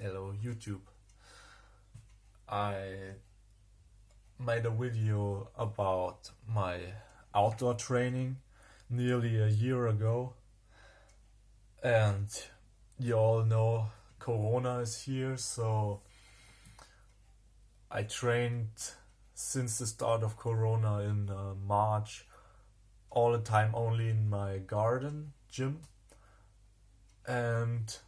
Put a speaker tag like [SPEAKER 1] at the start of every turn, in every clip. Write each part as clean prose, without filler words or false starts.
[SPEAKER 1] Hello YouTube. I made a video about my outdoor training nearly a year ago, and you all know Corona is here, so I trained since the start of Corona in March, all the time only in my garden gym, and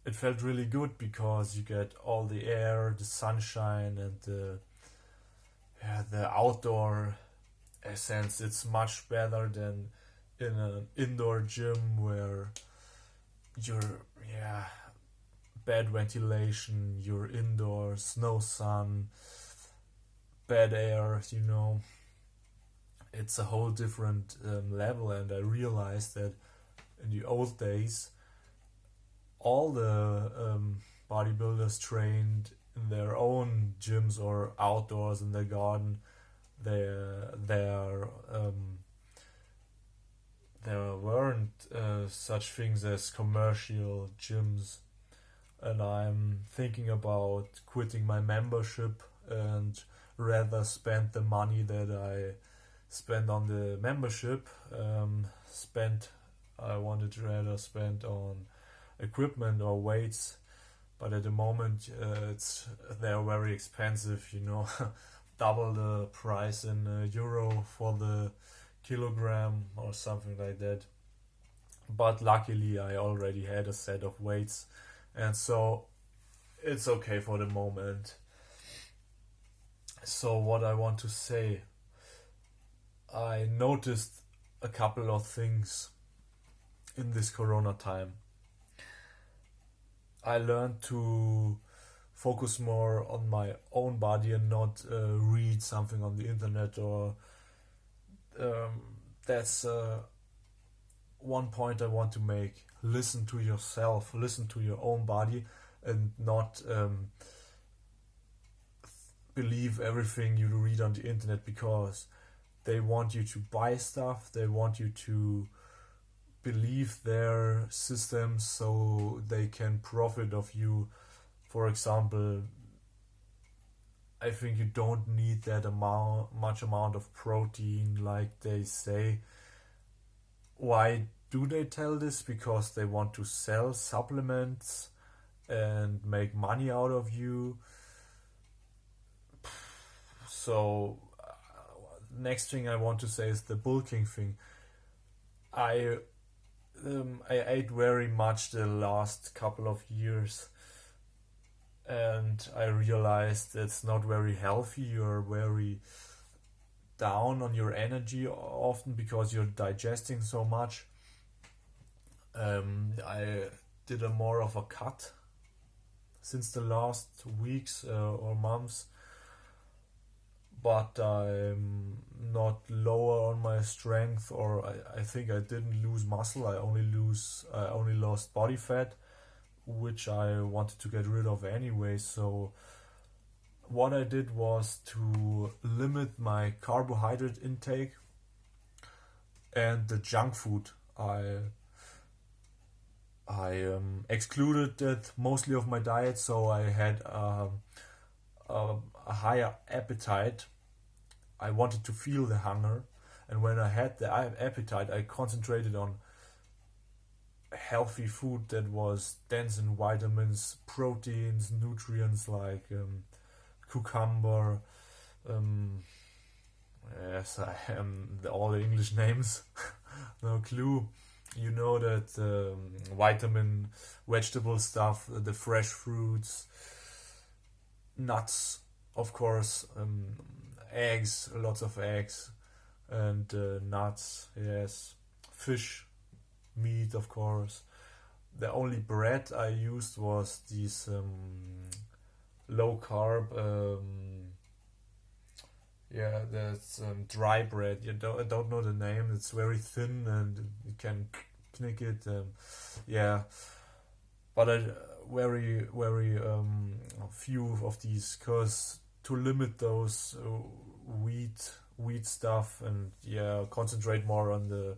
[SPEAKER 1] it felt really good because you get all the air, the sunshine, and the outdoor essence. It's much better than in an indoor gym where you're bad ventilation, you're indoors, no sun, bad air. It's a whole different level, and I realized that in the old days all the bodybuilders trained in their own gyms or outdoors in their garden. There weren't such things as commercial gyms, and I'm thinking about quitting my membership and rather spend the money that I spend on the membership. I wanted to rather spend on equipment or weights, but at the moment they're very expensive. Double the price in euro for the kilogram or something like that. But luckily I already had a set of weights, and so it's okay for the moment. So what I want to say, I noticed a couple of things in this Corona time. I learned to focus more on my own body and not read something on the internet, or that's one point I want to make. Listen to yourself, listen to your own body, and not believe everything you read on the internet, because they want you to buy stuff, they want you to believe their systems so they can profit of you. For example, I think you don't need that much amount of protein like they say. Why do they tell this? Because they want to sell supplements and make money out of you. So next thing I want to say is the bulking thing. I ate very much the last couple of years, and I realized it's not very healthy. You're very down on your energy often because you're digesting so much. I did a more of a cut since the last weeks or months, but I'm not lower on my strength, or I think I didn't lose muscle. I only lost body fat, which I wanted to get rid of anyway. So what I did was to limit my carbohydrate intake and the junk food. I excluded that mostly of my diet, so I had a higher appetite. I wanted to feel the hunger, and when I had the appetite, I concentrated on healthy food that was dense in vitamins, proteins, nutrients like cucumber. Yes, I am all the English names. No clue. You know that vitamin, vegetable stuff, the fresh fruits, nuts, of course, eggs, lots of eggs, and nuts, yes, fish, meat, of course. The only bread I used was these low carb, that's dry bread. I don't know the name. It's very thin and you can knick it. But I very few of these, cause to limit those wheat stuff, and concentrate more on the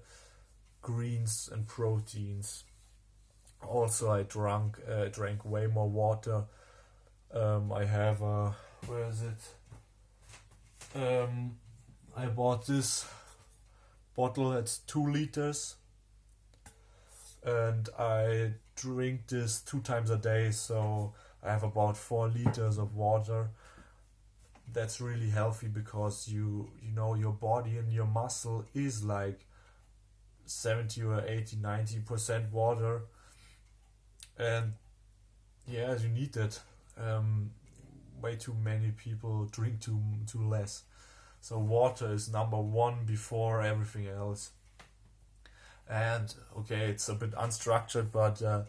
[SPEAKER 1] greens and proteins. Also, I drank way more water. I have where is it? I bought this bottle. It's 2 liters, and I drink this 2 times a day. So I have about 4 liters of water. That's really healthy because you know your body and your muscle is like 70 or 80, 90% water, and yeah, you need that. Way too many people drink too less. So water is number one before everything else. And okay, it's a bit unstructured, but a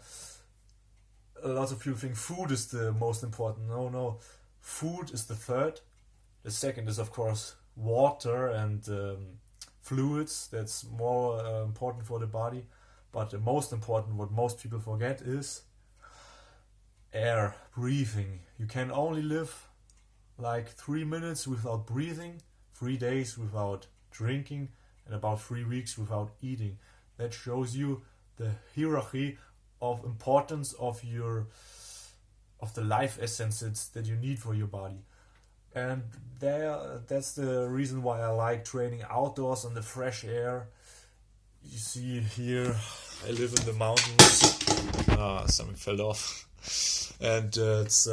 [SPEAKER 1] lot of people think food is the most important. No, food is the third. The second is of course water and fluids. That's more important for the body. But the most important, what most people forget, is air, breathing. You can only live like 3 minutes without breathing, 3 days without drinking, and about 3 weeks without eating. That shows you the hierarchy of importance of the life essences that you need for your body. And that's the reason why I like training outdoors on the fresh air. You see here, I live in the mountains. Something fell off. And it's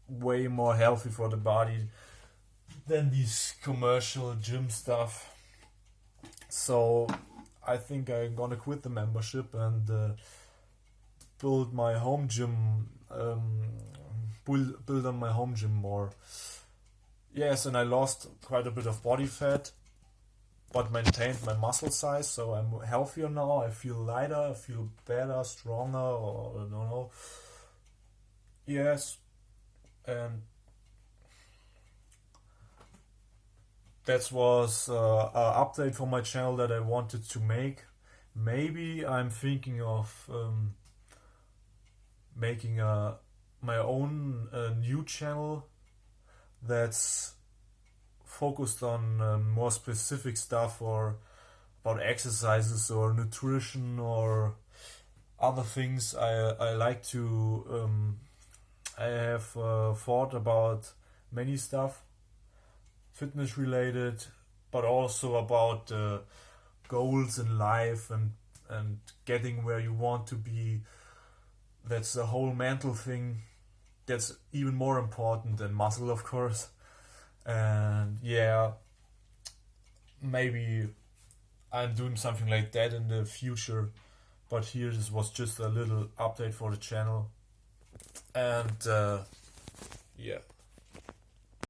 [SPEAKER 1] way more healthy for the body than these commercial gym stuff. So I think I'm gonna quit the membership and build my home gym, build on my home gym more. Yes, and I lost quite a bit of body fat, but maintained my muscle size, so I'm healthier now. I feel lighter, I feel better, stronger, or I don't know. Yes, and that was an update for my channel that I wanted to make. Maybe I'm thinking of making my own new channel that's focused on more specific stuff, or about exercises or nutrition or other things. I like to I have thought about many stuff, fitness related, but also about goals in life and getting where you want to be. That's a whole mental thing. That's even more important than muscle, of course. And yeah, maybe I'm doing something like that in the future. But here, this was just a little update for the channel. And yeah.